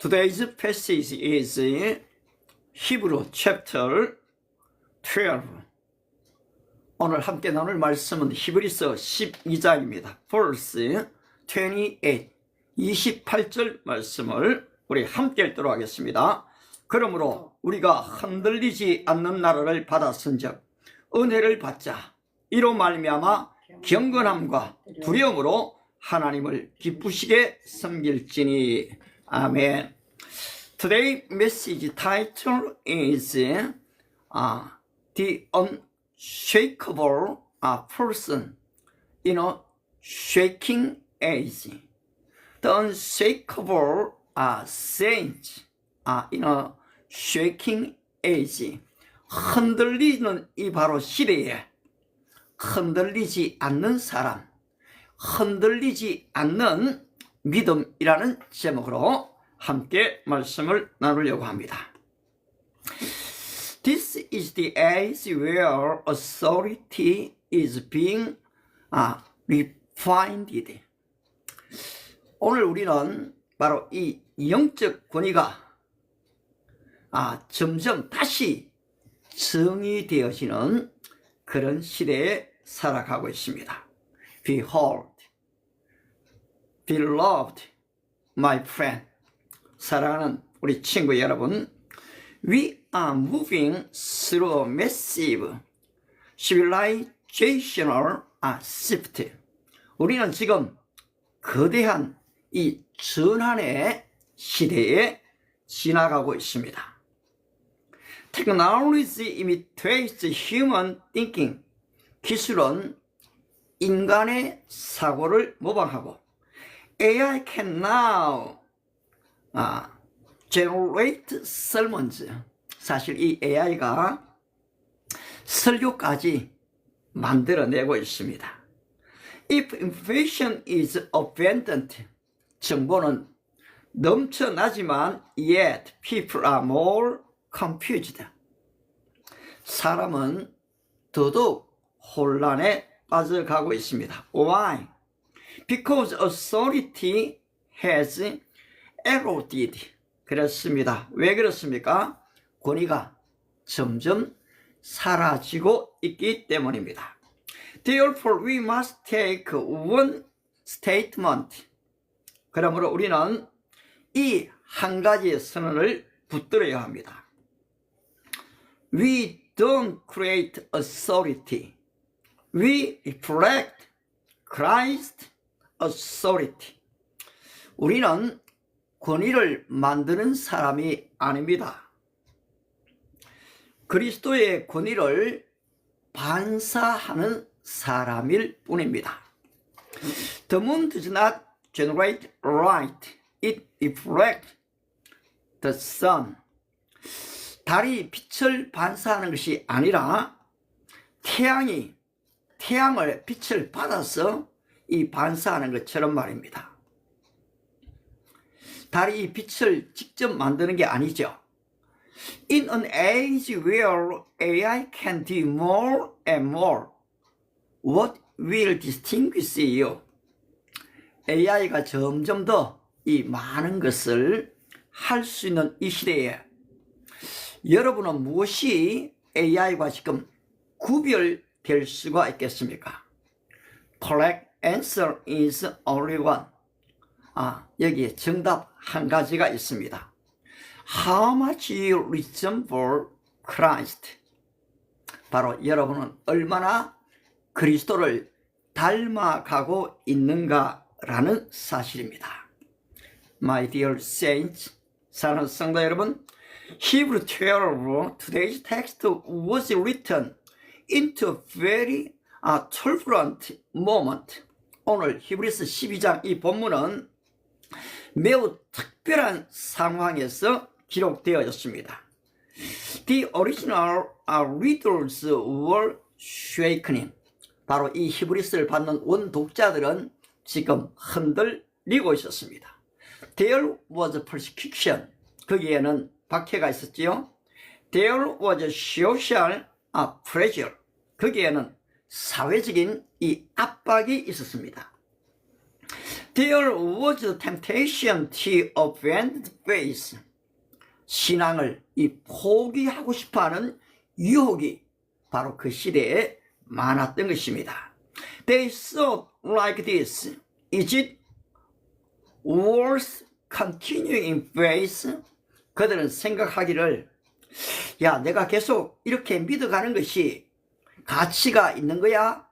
Today's passage is Hebrew chapter 12. 오늘 함께 나눌 말씀은 히브리서 12장입니다. verse 28, 28절 말씀을 우리 함께 읽도록 하겠습니다. 그러므로 우리가 흔들리지 않는 나라를 받았은즉 은혜를 받자. 이로 말미암아 경건함과 두려움으로 하나님을 기쁘시게 섬길지니. 아멘. Today's message title is The Unshakable Person in a Shaking Age. The Unshakable Saint in a Shaking Age. 흔들리는 이 바로 시대에 흔들리지 않는 사람, 흔들리지 않는 믿음이라는 제목으로 함께 말씀을 나누려고 합니다. This is the age where authority is being refined. 오늘 우리는 바로 이 영적 권위가 점점 다시 정의되어지는 그런 시대에 살아가고 있습니다. Behold, beloved, my friend, 사랑하는 우리 친구 여러분, we are moving through a massive civilizational shift. 우리는 지금 거대한 이 전환의 시대에 지나가고 있습니다. Technology imitates human thinking. 기술은 인간의 사고를 모방하고 AI can now generate sermons. 사실 이 AI가 설교까지 만들어내고 있습니다. If information is abundant, 정보는 넘쳐나지만 yet people are more confused. 사람은 더더욱 혼란에 빠져가고 있습니다. Why? Because authority has eroded. 그렇습니다. 왜 그렇습니까? 권위가 점점 사라지고 있기 때문입니다. Therefore we must take one statement. 그러므로 우리는 이 한 가지의 선언을 붙들어야 합니다. We don't create authority. We reflect Christ's authority. 우리는 권위를 만드는 사람이 아닙니다. 그리스도의 권위를 반사하는 사람일 뿐입니다. The moon does not generate light. It reflects the sun. 달이 빛을 반사하는 것이 아니라 태양을 빛을 받아서 이 반사하는 것처럼 말입니다. 달이 이 빛을 직접 만드는 게 아니죠. In an age where AI can do more and more, what will distinguish you? AI가 점점 더 이 많은 것을 할 수 있는 이 시대에 여러분은 무엇이 AI와 지금 구별될 수가 있겠습니까? Correct answer is only one. 여기에 정답 한 가지가 있습니다. How much you resemble Christ. 바로 여러분은 얼마나 그리스도를 닮아가고 있는가라는 사실입니다. My dear saints, 사랑하는 성도 여러분, Hebrew 12, today's text was written into a very turbulent moment. 오늘 히브리서 12장 이 본문은 매우 특별한 상황에서 기록되어졌습니다. The original readers were shaken. 바로 이 히브리서를 받는 원독자들은 지금 흔들리고 있었습니다. There was persecution. 거기에는 박해가 있었지요. There was social pressure. 거기에는 사회적인 이 압박이 있었습니다. There was a temptation to abandon faith. 신앙을 포기하고 싶어하는 유혹이 바로 그 시대에 많았던 것입니다. They thought like this. Is it worth continuing in faith? 그들은 생각하기를 야, 내가 계속 이렇게 믿어가는 것이 가치가 있는 거야?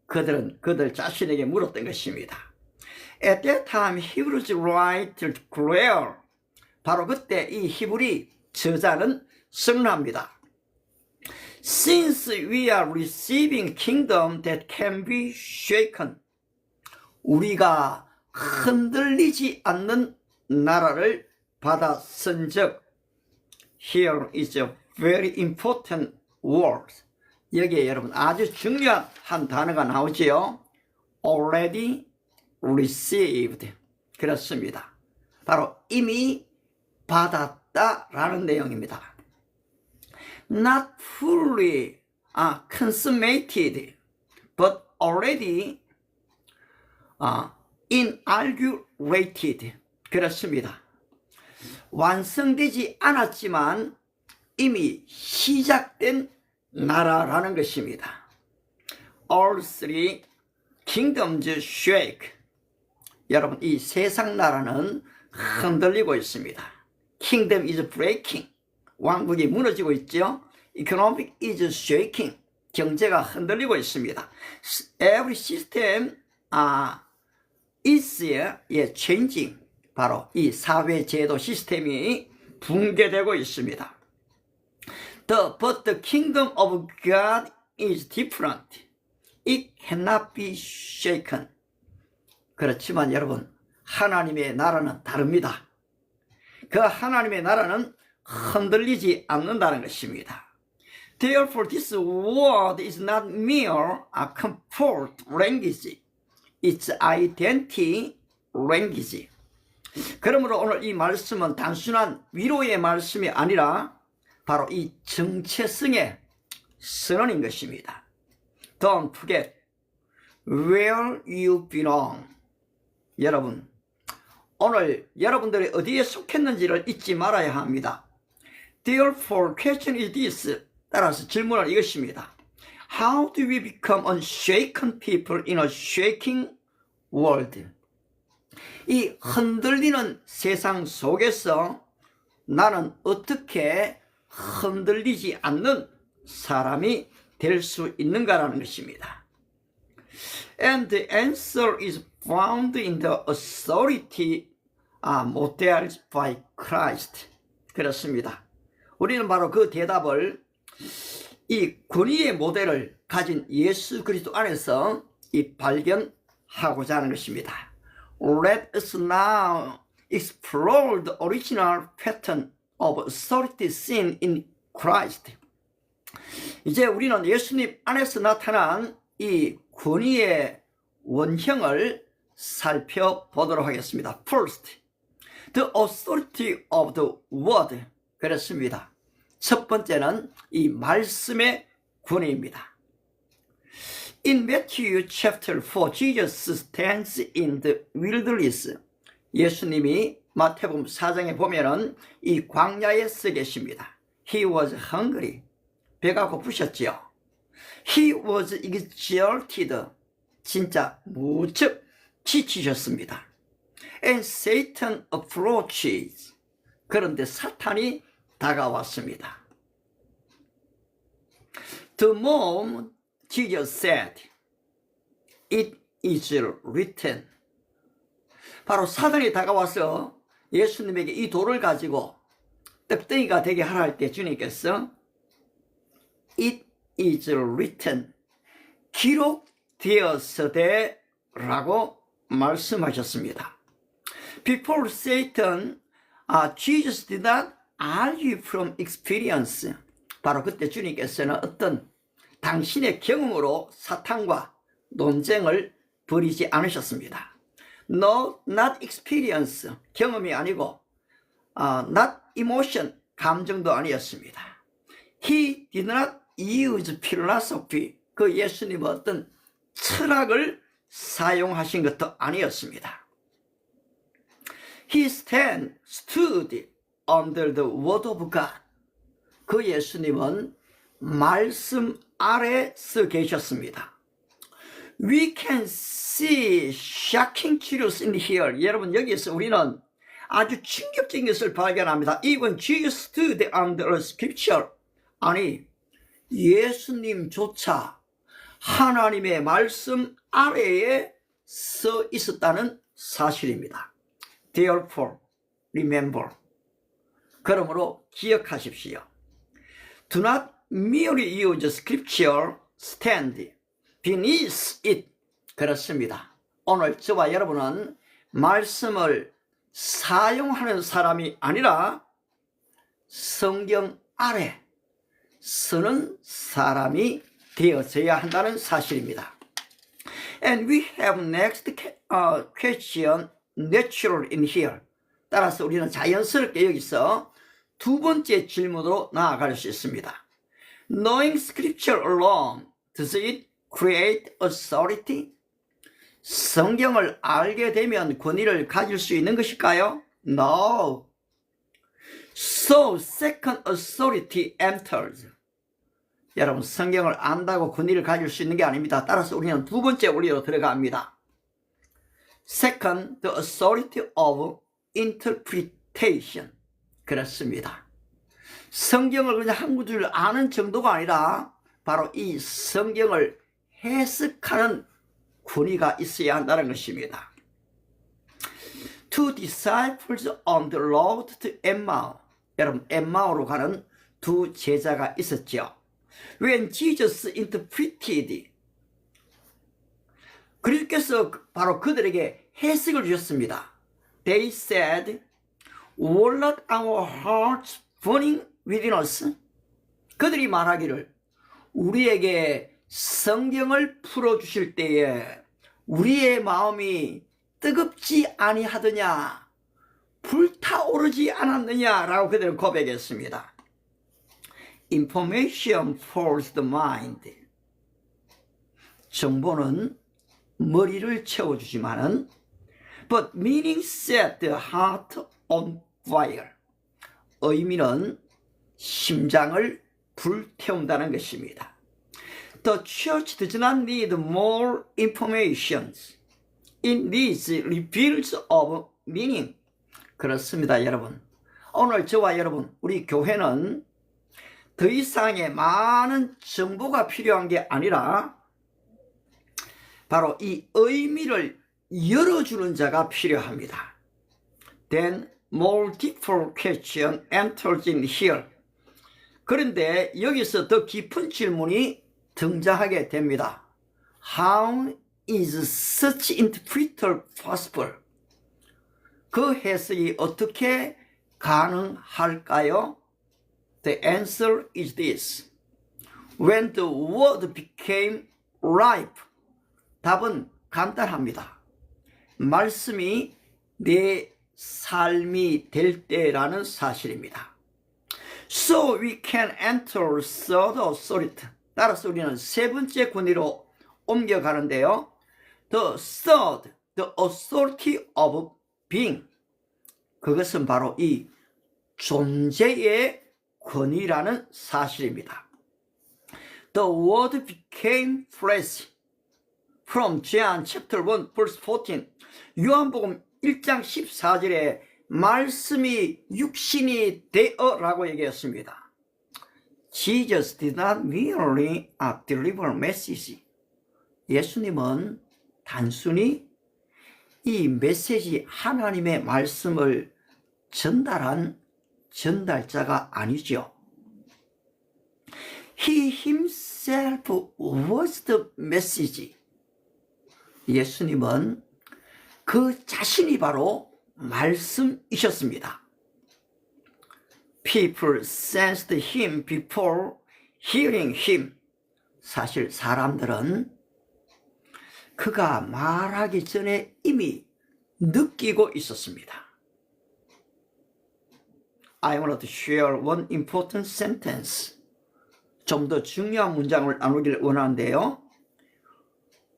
그들은 그들 자신에게 물었던 것입니다. At that time, Hebrews writer declare. 바로 그때 이 히브리 저자는 선언합니다. Since we are receiving kingdom that can be shaken. 우리가 흔들리지 않는 나라를 받았은즉. Here is a very important word. 여기에 여러분 아주 중요한 한 단어가 나오지요. Already received. 그렇습니다. 바로 이미 받았다라는 내용입니다. Not fully consummated, but already inaugurated. 그렇습니다. 완성되지 않았지만 이미 시작된 나라라는 것입니다. All three kingdoms shake. 여러분, 이 세상 나라는 흔들리고 있습니다. Kingdom is breaking. 왕국이 무너지고 있죠. Economic is shaking. 경제가 흔들리고 있습니다. Every system is changing. 바로 이 사회 제도 시스템이 붕괴되고 있습니다. But the kingdom of God is different. It cannot be shaken. 그렇지만 여러분, 하나님의 나라는 다릅니다. 그 하나님의 나라는 흔들리지 않는다는 것입니다. Therefore, this word is not mere a comfort language. It's identity language. 그러므로 오늘 이 말씀은 단순한 위로의 말씀이 아니라 바로 이 정체성의 선언인 것입니다. Don't forget where you belong. 여러분, 오늘 여러분들이 어디에 속했는지를 잊지 말아야 합니다. Therefore, question is this. 따라서 질문은 이것입니다. How do we become unshaken people in a shaking world? 이 흔들리는 세상 속에서 나는 어떻게 흔들리지 않는 사람이 될 수 있는가라는 것입니다. And the answer is found in the authority modeled by Christ. 그렇습니다. 우리는 바로 그 대답을 이 권위의 모델을 가진 예수 그리스도 안에서 발견하고자 하는 것입니다. Let us now explore the original pattern of authority seen in Christ. 이제 우리는 예수님 안에서 나타난 이 권위의 원형을 살펴보도록 하겠습니다. First, the authority of the word. 그렇습니다. 첫 번째는 이 말씀의 권위입니다. In Matthew chapter 4, Jesus stands in the wilderness. 예수님이 마태복음 4장에 보면은 이 광야에 서 계십니다. He was hungry. 배가 고프셨지요. He was exhausted. 진짜 무척 지치셨습니다. And Satan approaches. 그런데 사탄이 다가왔습니다. The moment Jesus said, it is written. 바로 사단이 다가와서 예수님에게 이 돌을 가지고 떡덩이가 되게 하라 할 때 주님께서 it is written. 기록되었으되 라고 말씀하셨습니다. Before Satan, Jesus did not argue from experience. 바로 그때 주님께서는 어떤 당신의 경험으로 사탄과 논쟁을 벌이지 않으셨습니다. No, not experience. 경험이 아니고 not emotion. 감정도 아니었습니다. He did not use philosophy. 그 예수님은 어떤 철학을 사용하신 것도 아니었습니다. He stood under the word of God. 그 예수님은 말씀 아래 서 계셨습니다. We can see shocking truths in here. 여러분, 여기에서 우리는 아주 충격적인 것을 발견합니다. Even Jesus stood under scripture. 아니, 예수님조차 하나님의 말씀 아래에 서 있었다는 사실입니다. Therefore, remember. 그러므로 기억하십시오. Do not merely use scripture, stand beneath it. 그렇습니다. 오늘 저와 여러분은 말씀을 사용하는 사람이 아니라 성경 아래 서는 사람이 되어져야 한다는 사실입니다. And we have next question natural in here. 따라서 우리는 자연스럽게 여기서 두 번째 질문으로 나아갈 수 있습니다. Knowing scripture alone, does it create authority? 성경을 알게 되면 권위를 가질 수 있는 것일까요? No. So second authority enters. 여러분, 성경을 안다고 권위를 가질 수 있는 게 아닙니다. 따라서 우리는 두 번째 원리로 들어갑니다. Second, the authority of interpretation. 그렇습니다. 성경을 그냥 한 구절 아는 정도가 아니라 바로 이 성경을 해석하는 권위가 있어야 한다는 것입니다. Two disciples on the road to Emmaus. 여러분, 엠마오로 가는 두 제자가 있었죠. When Jesus interpreted, 그리스도께서 바로 그들에게 해석을 주셨습니다. They said, Were not our hearts burning within us? 그들이 말하기를 우리에게 성경을 풀어주실 때에 우리의 마음이 뜨겁지 아니하더냐, 불타오르지 않았느냐라고 그들은 고백했습니다. Information fills the mind. 정보는 머리를 채워주지만은 but meaning set the heart on fire. 의미는 심장을 불태운다는 것입니다. The church does not need more information. It needs reveals of meaning. 그렇습니다, 여러분. 오늘 저와 여러분, 우리 교회는 더 이상의 많은 정보가 필요한 게 아니라 바로 이 의미를 열어주는 자가 필요합니다. Then more deeper question enters in here. 그런데 여기서 더 깊은 질문이 등장하게 됩니다. How is such interpreter possible? 그 해석이 어떻게 가능할까요? The answer is this. When the word became ripe. 답은 간단합니다. 말씀이 내 삶이 될 때라는 사실입니다. So we can enter third authority. 따라서 우리는 세 번째 권위로 옮겨가는데요. The third, the authority of being. 그것은 바로 이 존재의 권위라는 사실입니다. The word became flesh. From John chapter 1 verse 14. 요한복음 1장 14절에 말씀이 육신이 되어라고 얘기했습니다. Jesus did not merely deliver message. 예수님은 단순히 이 메시지 하나님의 말씀을 전달한 전달자가 아니죠. He himself was the message. 예수님은 그 자신이 바로 말씀이셨습니다. People sensed him before hearing him. 사실 사람들은 그가 말하기 전에 이미 느끼고 있었습니다. I want to share one important sentence. 좀 더 중요한 문장을 나누기를 원하는데요.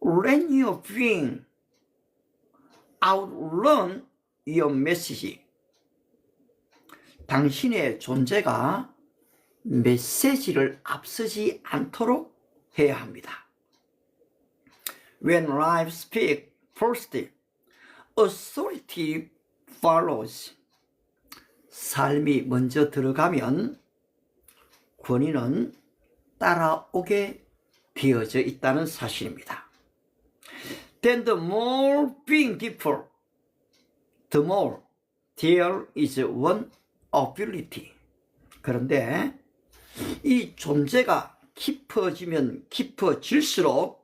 When your being outrun your message. 당신의 존재가 메시지를 앞서지 않도록 해야 합니다. When life speaks first, authority follows. 삶이 먼저 들어가면 권위는 따라오게 되어져 있다는 사실입니다. Then the more being deeper, the more there is one ability. 그런데 이 존재가 깊어지면 깊어질수록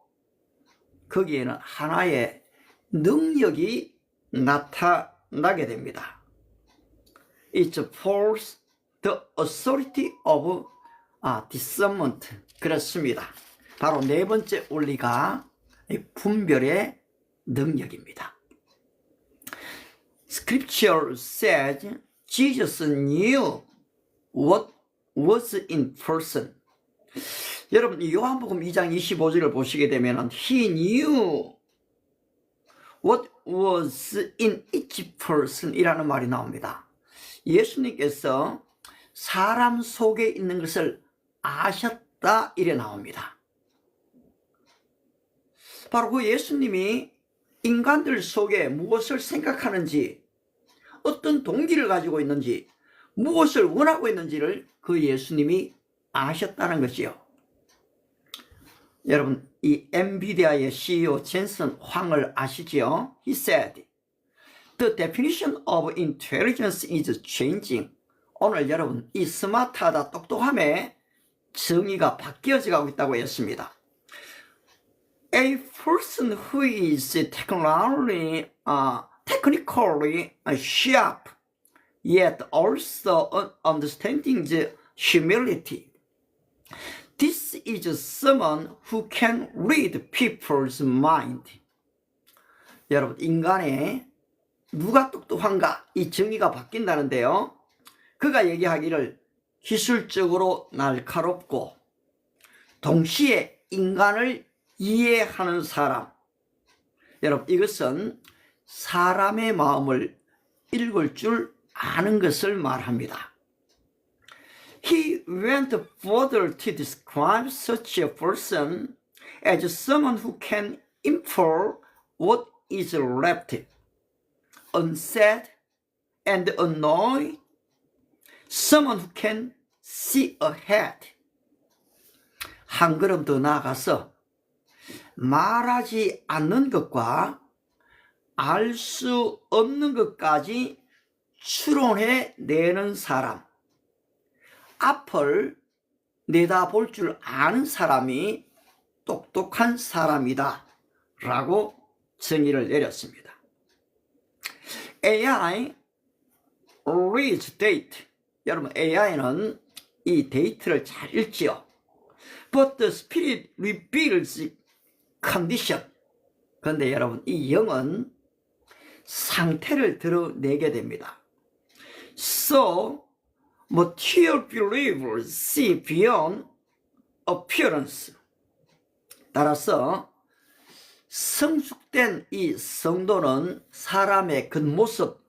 거기에는 하나의 능력이 나타나게 됩니다. It force the authority of discernment. 그렇습니다. 바로 네 번째 원리가 분별의 능력입니다. Scripture says Jesus knew what was in person. 여러분, 요한복음 2장 25절을 보시게 되면 He knew what was in each person 이라는 말이 나옵니다. 예수님께서 사람 속에 있는 것을 아셨다 이래 나옵니다. 바로 그 예수님이 인간들 속에 무엇을 생각하는지, 어떤 동기를 가지고 있는지, 무엇을 원하고 있는지를 그 예수님이 아셨다는 것이요. 여러분, 이 엔비디아의 CEO 젠슨 황을 아시지요? He said, The definition of intelligence is changing. 오늘 여러분, 이 스마트하다, 똑똑함의 정의가 바뀌어져 가고 있다고 했습니다. A person who is technically sharp, yet also understanding the humility. This is someone who can read people's mind. 여러분, 인간의 누가 똑똑한가? 이 정의가 바뀐다는데요. 그가 얘기하기를 기술적으로 날카롭고 동시에 인간을 이해하는 사람. 여러분, 이것은 사람의 마음을 읽을 줄 아는 것을 말합니다. He went further to describe such a person as someone who can infer what is left unsaid and unknown, someone who can see ahead. 한 걸음 더 나아가서 말하지 않는 것과 알 수 없는 것까지 추론해 내는 사람, 앞을 내다볼 줄 아는 사람이 똑똑한 사람이다 라고 정의를 내렸습니다. AI reads data. 여러분, AI는 이 데이터를 잘 읽지요. But the spirit reveals condition. 그런데 여러분, 이 영은 상태를 드러내게 됩니다. So, material believers see beyond appearance. 따라서 성숙된 이 성도는 사람의 겉모습,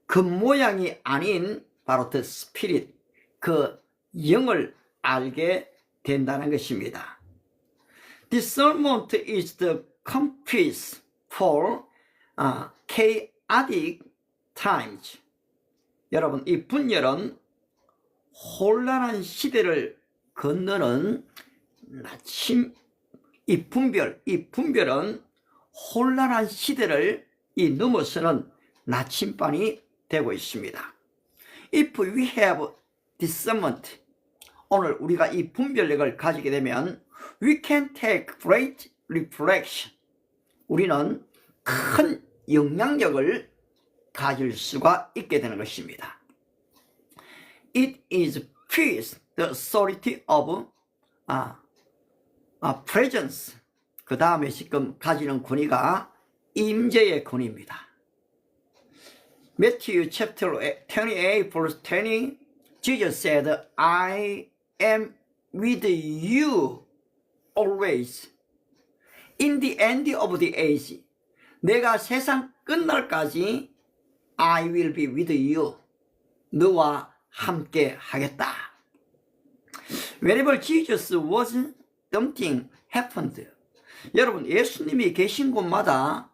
겉모양이 아닌 바로 the spirit, 그 영을 알게 된다는 것입니다. Discernment is the compass for chaotic times. 여러분, 이 분열은 혼란한 시대를 건너는 나침, 이 분별은 혼란한 시대를 넘어서는 나침반이 되고 있습니다. If we have discernment, 오늘 우리가 이 분별력을 가지게 되면 we can take great reflection. 우리는 큰 영향력을 가질 수가 있게 되는 것입니다. It is peace, the authority of presence. 그 다음에 지금 가지는 권위가 임재의 권위입니다. Matthew chapter 28 verse 20, Jesus said, I am with you always, in the end of the age. 내가 세상 끝날까지 I will be with you. 너와 함께 하겠다. Whenever Jesus was, something happened. 여러분, 예수님이 계신 곳마다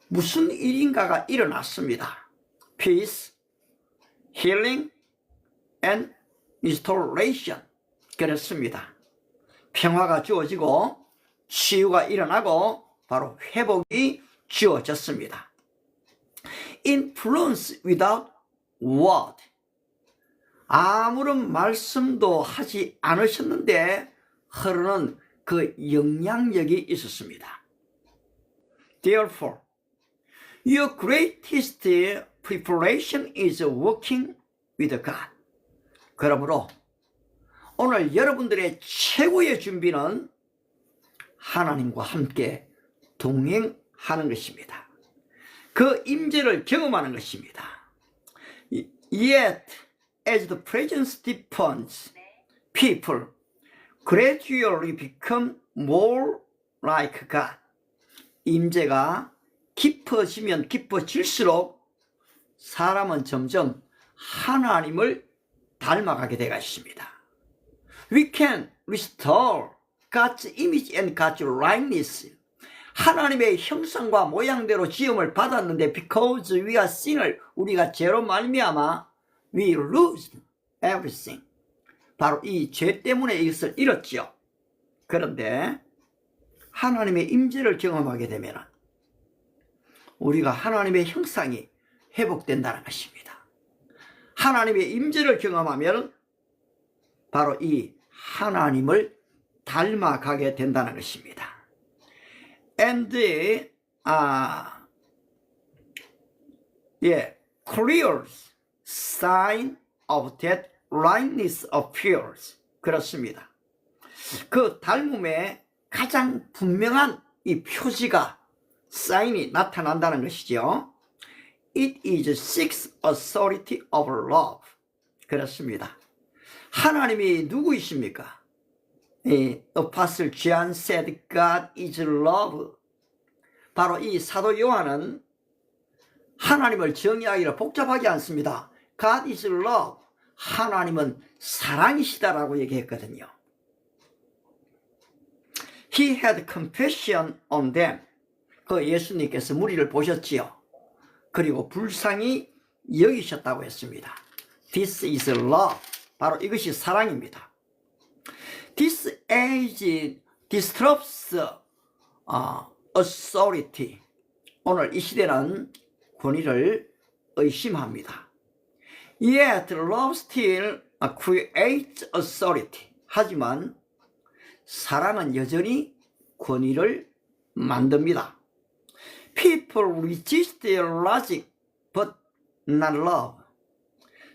무슨 일인가가 일어났습니다. Peace, healing, and restoration. 그렇습니다. 평화가 주어지고 치유가 일어나고 바로 회복이 주어졌습니다. Influence without word. 아무런 말씀도 하지 않으셨는데 흐르는 그 영향력이 있었습니다. Therefore, your greatest preparation is working with God. 그러므로 오늘 여러분들의 최고의 준비는 하나님과 함께 동행하는 것입니다. 그 임재를 경험하는 것입니다. Yet, as the presence deepens, people gradually become more like God. 임재가 깊어지면 깊어질수록 사람은 점점 하나님을 닮아가게 되어 있습니다. We can restore God's image and God's likeness. 하나님의 형상과 모양대로 지음을 받았는데 because we are sinner, 우리가 죄로 말미암아 we lose everything. 바로 이 죄 때문에 이것을 잃었지요. 그런데 하나님의 임재를 경험하게 되면 우리가 하나님의 형상이 회복된다는 것입니다. 하나님의 임재를 경험하면 바로 이 하나님을 닮아가게 된다는 것입니다. And clear sign of that likeness appears. 그렇습니다. 그 닮음의 가장 분명한 이 표지가 사인이 나타난다는 것이죠. It is sixth authority of love. 그렇습니다. 하나님이 누구이십니까? Apostle John said God is love. 바로 이 사도 요한은 하나님을 정의하기를 복잡하지 않습니다. God is love. 하나님은 사랑이시다라고 얘기했거든요. He had compassion on them. 그 예수님께서 무리를 보셨지요. 그리고 불쌍히 여기셨다고 했습니다. This is love. 바로 이것이 사랑입니다. This age disrupts authority. 오늘 이 시대는 권위를 의심합니다. Yet love still creates authority. 하지만 사랑은 여전히 권위를 만듭니다. People resist their logic, but not love.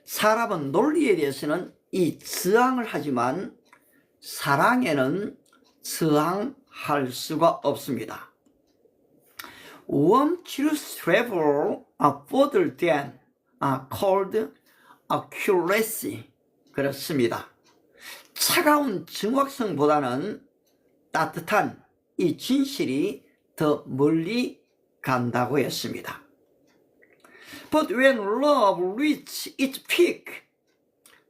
사람은 논리에 대해서는 이 저항을 하지만 사랑에는 저항할 수가 없습니다. Warm truth travel further than cold accuracy. 그렇습니다. 차가운 정확성보다는 따뜻한 이 진실이 더 멀리 간다고 했습니다. But when love reaches its peak,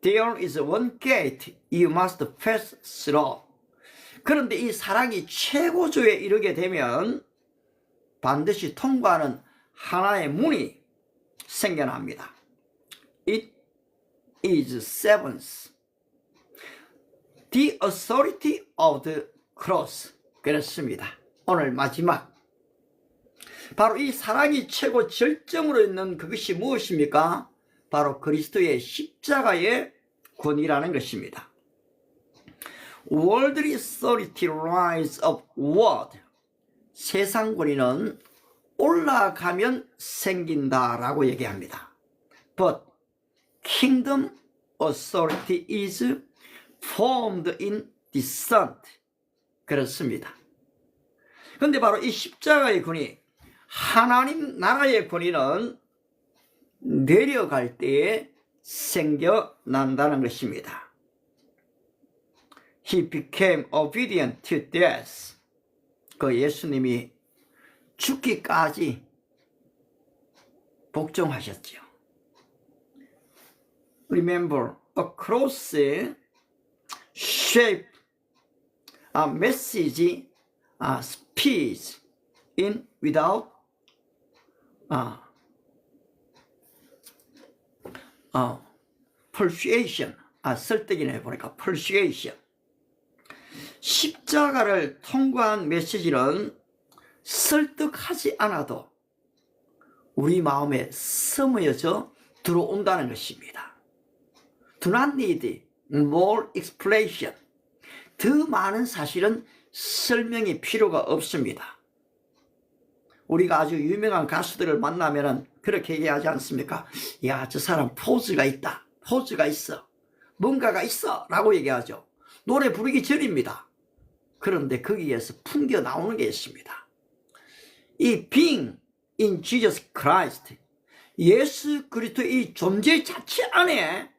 there is one gate you must pass through. 그런데 이 사랑이 최고조에 이르게 되면 반드시 통과하는 하나의 문이 생겨납니다. It is seventh. The authority of the cross. 그렇습니다. 오늘 마지막. 바로 이 사랑이 최고 절정으로 있는 그것이 무엇입니까? 바로 그리스도의 십자가의 권위라는 것입니다. Worldly authority rise upward. 세상 권위는 올라가면 생긴다라고 얘기합니다. But kingdom authority is formed in descent. 그렇습니다. 그런데 바로 이 십자가의 권위, 하나님 나라의 권위는 내려갈 때에 생겨난다는 것입니다. He became obedient to death. 그 예수님이 죽기까지 복종하셨죠. remember a cross shape a message speech in without persuasion. 설득이네 보니까 persuasion. 십자가를 통과한 메시지는 설득하지 않아도 우리 마음에 스며져 들어온다는 것입니다. Do not need more explanation. 더 많은 사실은 설명이 필요가 없습니다. 우리가 아주 유명한 가수들을 만나면 그렇게 얘기하지 않습니까? 야, 저 사람 포즈가 있다. 포즈가 있어. 뭔가가 있어. 라고 얘기하죠. 노래 부르기 전입니다. 그런데 거기에서 풍겨 나오는 게 있습니다. 이 being in Jesus Christ, 예수 그리스도의 이 존재 자체 안에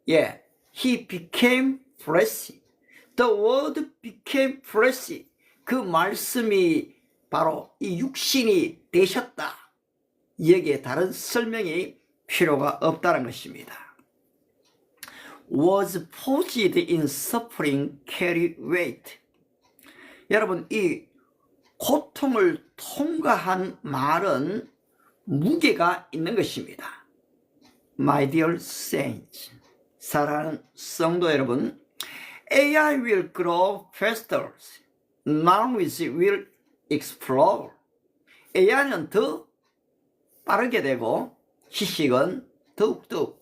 He became flesh. The word became flesh. 그 말씀이 바로 이 육신이 되셨다. 여기에 다른 설명이 필요가 없다는 것입니다. Was posed in suffering carry weight. 여러분, 이 고통을 통과한 말은 무게가 있는 것입니다. My dear saints, 사랑하는 성도 여러분, AI will grow faster. Knowledge will explode. AI는 더 빠르게 되고 지식은 더욱더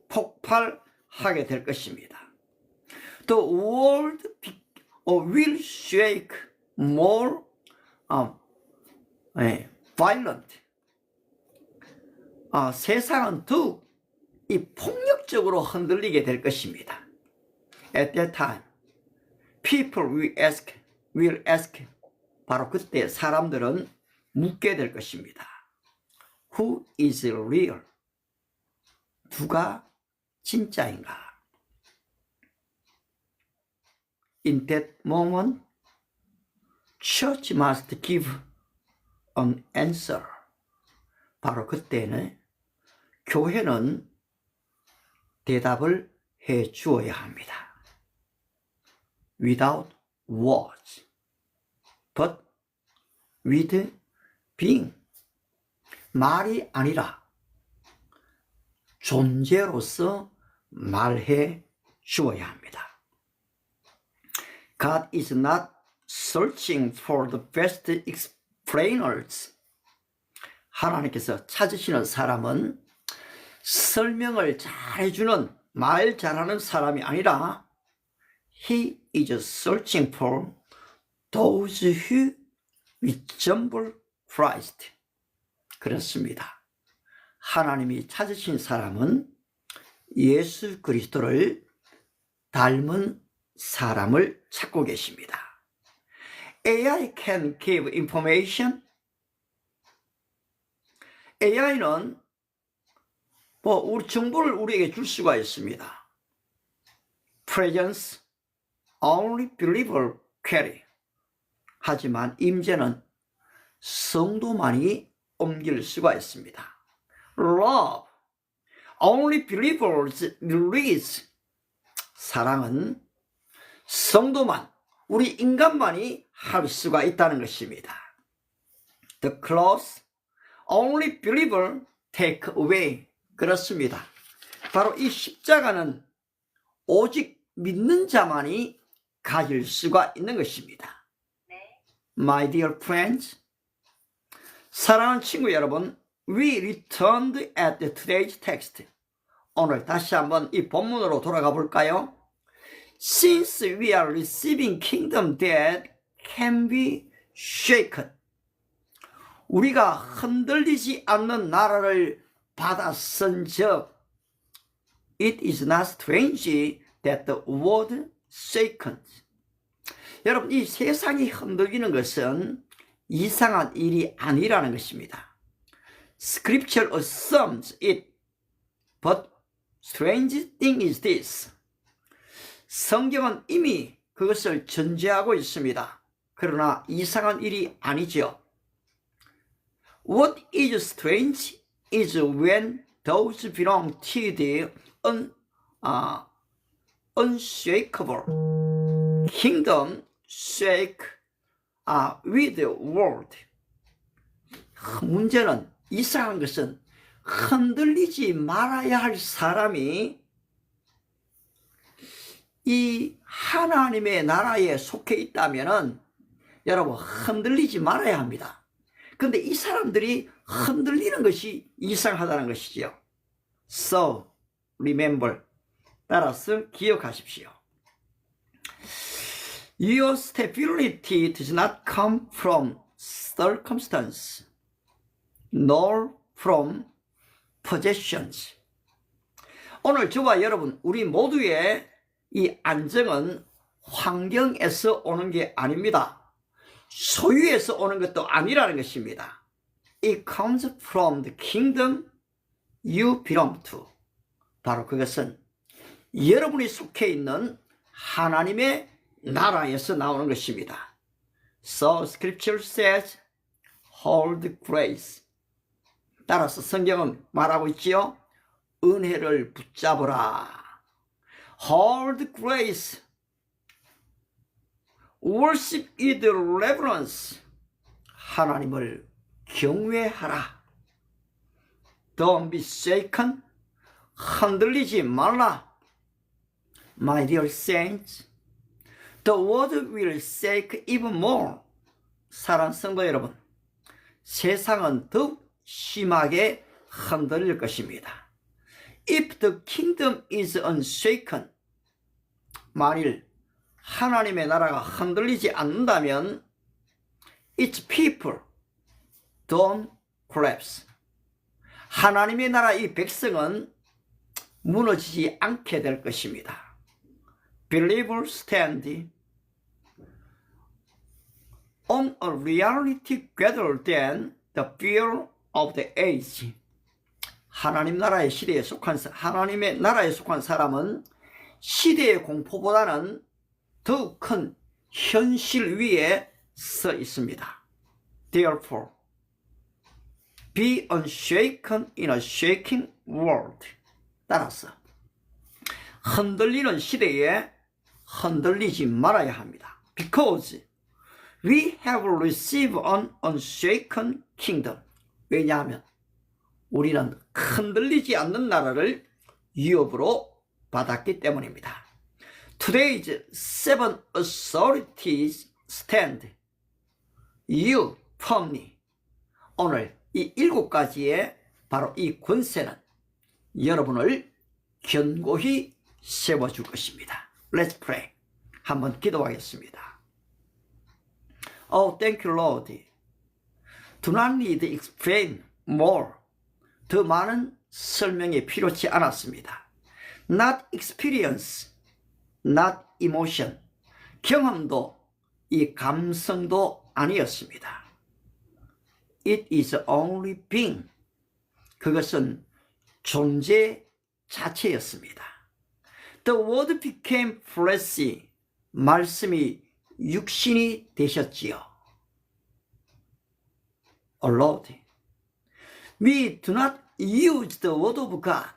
폭발하게 될 것입니다. The world will shake more violent. 세상은 더욱 이 폭력적으로 흔들리게 될 것입니다. At that time, people will ask. 바로 그때 사람들은 묻게 될 것입니다. Who is real? 누가 진짜인가? In that moment, church must give an answer. 바로 그때는 교회는 대답을 해 주어야 합니다. Without words, but with being. 말이 아니라 존재로서 말해 주어야 합니다. God is not searching for the best explainers. 하나님께서 찾으시는 사람은 설명을 잘해주는 말 잘하는 사람이 아니라 He is searching for those who resemble Christ. 그렇습니다. 하나님이 찾으신 사람은 예수 그리스도를 닮은 사람을 찾고 계십니다. AI can give information. AI는 우리 정보를 우리에게 줄 수가 있습니다. Presence only believer carry. 하지만 임재는 성도만이 옮길 수가 있습니다. Love only believers release. 사랑은 성도만, 우리 인간만이 할 수가 있다는 것입니다. The cross only believer take away. 그렇습니다. 바로 이 십자가는 오직 믿는 자만이 가질 수가 있는 것입니다. My dear friends, 사랑하는 친구 여러분, we returned at today's text. 오늘 다시 한번 이 본문으로 돌아가 볼까요? Since we are receiving kingdom that can be shaken. 우리가 흔들리지 않는 나라를 받았은즉 it is not strange that the world shakens. 여러분, 이 세상이 흔들리는 것은 이상한 일이 아니라는 것입니다. Scripture assumes it, but strange thing is this. 성경은 이미 그것을 전제하고 있습니다. 그러나 이상한 일이 아니죠. What is strange is when those belong to the unshakable kingdom shake with the world. 문제는 이상한 것은 흔들리지 말아야 할 사람이 이 하나님의 나라에 속해 있다면은 여러분 흔들리지 말아야 합니다. 근데 이 사람들이 흔들리는 것이 이상하다는 것이지요. So remember, 따라서 기억하십시오. Your stability does not come from circumstance nor from possessions. 오늘 저와 여러분 우리 모두의 이 안정은 환경에서 오는 게 아닙니다. 소유에서 오는 것도 아니라는 것입니다. It comes from the kingdom you belong to. 바로 그것은 여러분이 속해 있는 하나님의 나라에서 나오는 것입니다. So scripture says, hold grace. 따라서 성경은 말하고 있지요. 은혜를 붙잡으라. Hold grace. Worship with reverence. 하나님을 경외하라. Don't be shaken. 흔들리지 말라. My dear saints, the world will shake even more. 사랑하는 성도 여러분, 세상은 더욱 심하게 흔들릴 것입니다. If the kingdom is unshaken, 만일 하나님의 나라가 흔들리지 않는다면 its people don't collapse. 하나님의 나라 이 백성은 무너지지 않게 될 것입니다. Believers stand on a reality greater than the fear of the age. 하나님의 나라의 속한 사람은 시대의 공포보다는 더 큰 현실 위에 서 있습니다. Therefore, be unshaken in a shaking world. 따라서 흔들리는 시대에 흔들리지 말아야 합니다. Because we have received an unshaken kingdom. 왜냐하면 우리는 흔들리지 않는 나라를 유업으로 받았기 때문입니다. Today's seven authorities stand you firmly. 오늘 이 7가지의 바로 이 권세는 여러분을 견고히 세워줄 것입니다. Let's pray. 한번 기도하겠습니다. Oh, thank you, Lord. Do not need to explain more. 더 많은 설명이 필요치 않았습니다. Not experience, not emotion. 경험도 이 감성도 아니었습니다. It is only being. 그것은 존재 자체였습니다. The word became flesh. 말씀이 육신이 되셨지요. Oh Lord, we do not use the word of God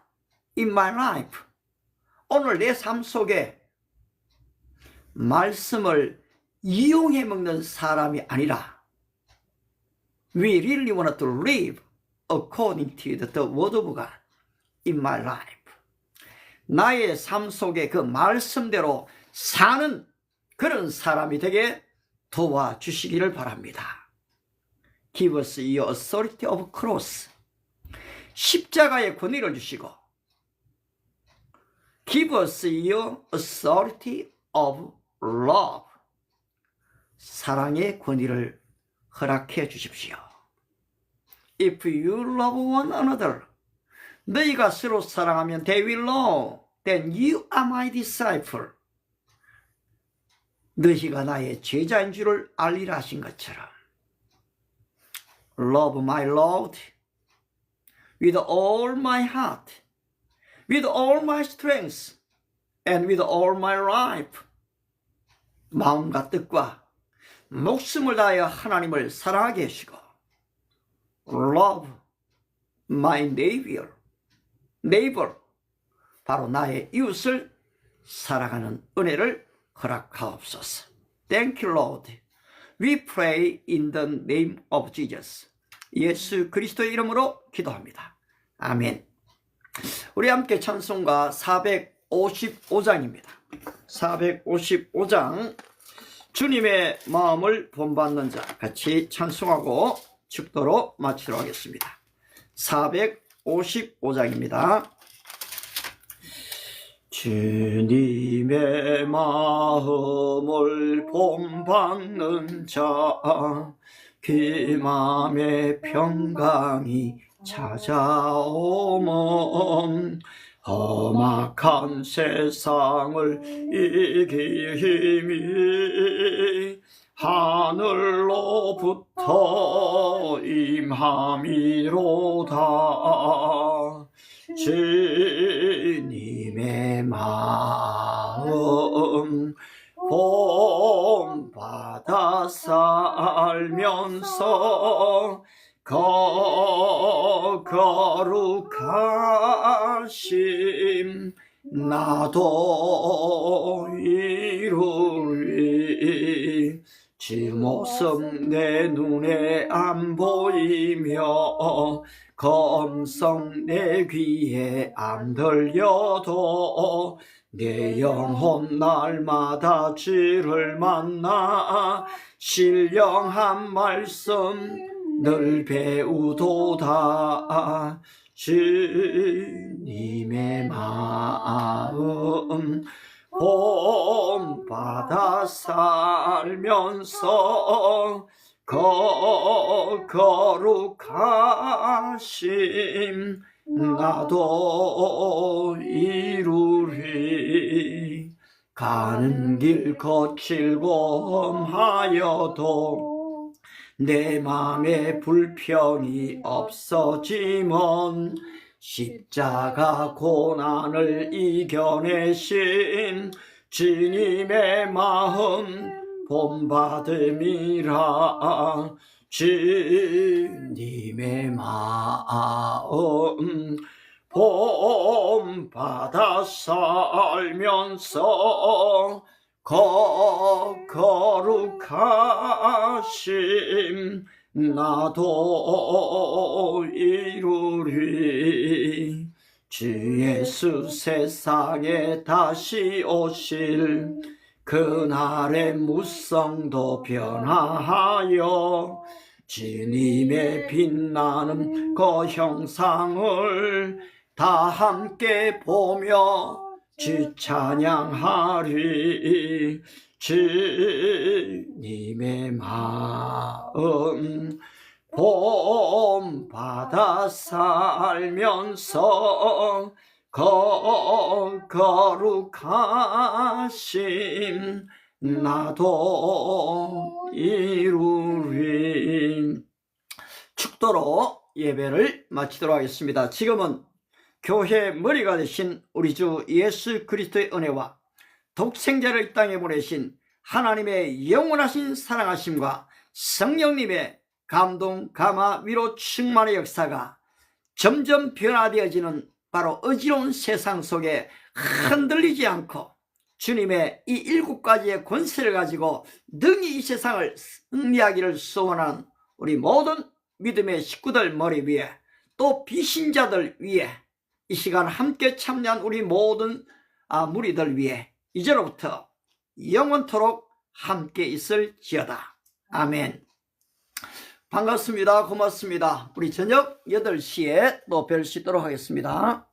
in my life. 오늘 내 삶 속에 말씀을 이용해 먹는 사람이 아니라 We really want to live according to the word of God in my life. 나의 삶 속에 그 말씀대로 사는 그런 사람이 되게 도와주시기를 바랍니다. Give us your authority of cross. 십자가의 권위를 주시고 Give us your authority of love. 사랑의 권위를 허락해 주십시오. If you love one another, 너희가 서로 사랑하면 they will know that you are my disciple. 너희가 나의 제자인 줄을 알리라 하신 것처럼 Love my Lord with all my heart, with all my strength, and with all my life. 마음과 뜻과 목숨을 다하여 하나님을 사랑하게 하시고 Love my neighbor, 바로 나의 이웃을 사랑하는 은혜를 허락하옵소서. Thank you, Lord. We pray in the name of Jesus. 예수 그리스도의 이름으로 기도합니다. 아멘. 우리 함께 찬송가 455장입니다. 455장 주님의 마음을 본받는 자 같이 찬송하고 축도로 마치도록 하겠습니다. 455장입니다. 주님의 마음을 본받는 자 그 맘의 평강이 찾아오면 험악한 세상을 이길 힘이 하늘로부터 임함이로다. 주님의 마음 본받아 살면서 거룩하심 나도 이루리. 주 모습 내 눈에 안 보이며 검성 내 귀에 안 들려도 내 영혼 날마다 주를 만나 신령한 말씀 늘 배우도다. 주님의 마음 본받아 살면서 거룩하심 나도 이루리. 가는 길 거칠고 험하여도 내 맘에 불평이 없어지면 십자가 고난을 이겨내신 주님의 마음 본받음이라. 주님의 마음 본받아 살면서 거룩하심 나도 이루리. 주 예수 세상에 다시 오실 그날의 무성도 변화하여 주님의 빛나는 그 형상을 다 함께 보며 주 찬양하리. 주님의 마음 본받아 살면서 거룩하심 나도 이루리. 축도로 예배를 마치도록 하겠습니다. 지금은 교회 머리가 되신 우리 주 예수 그리스도의 은혜와 독생자를 이 땅에 보내신 하나님의 영원하신 사랑하심과 성령님의 감동, 감화, 위로 충만의 역사가 점점 변화되어지는 바로 어지러운 세상 속에 흔들리지 않고 주님의 이 7가지의 권세를 가지고 능히 이 세상을 승리하기를 소원하는 우리 모든 믿음의 식구들 머리 위에 또 비신자들 위에 이 시간 함께 참여한 우리 모든 무리들 위에 이제로부터 영원토록 함께 있을지어다. 아멘. 반갑습니다. 고맙습니다. 우리 저녁 8시에 또 뵐 수 있도록 하겠습니다.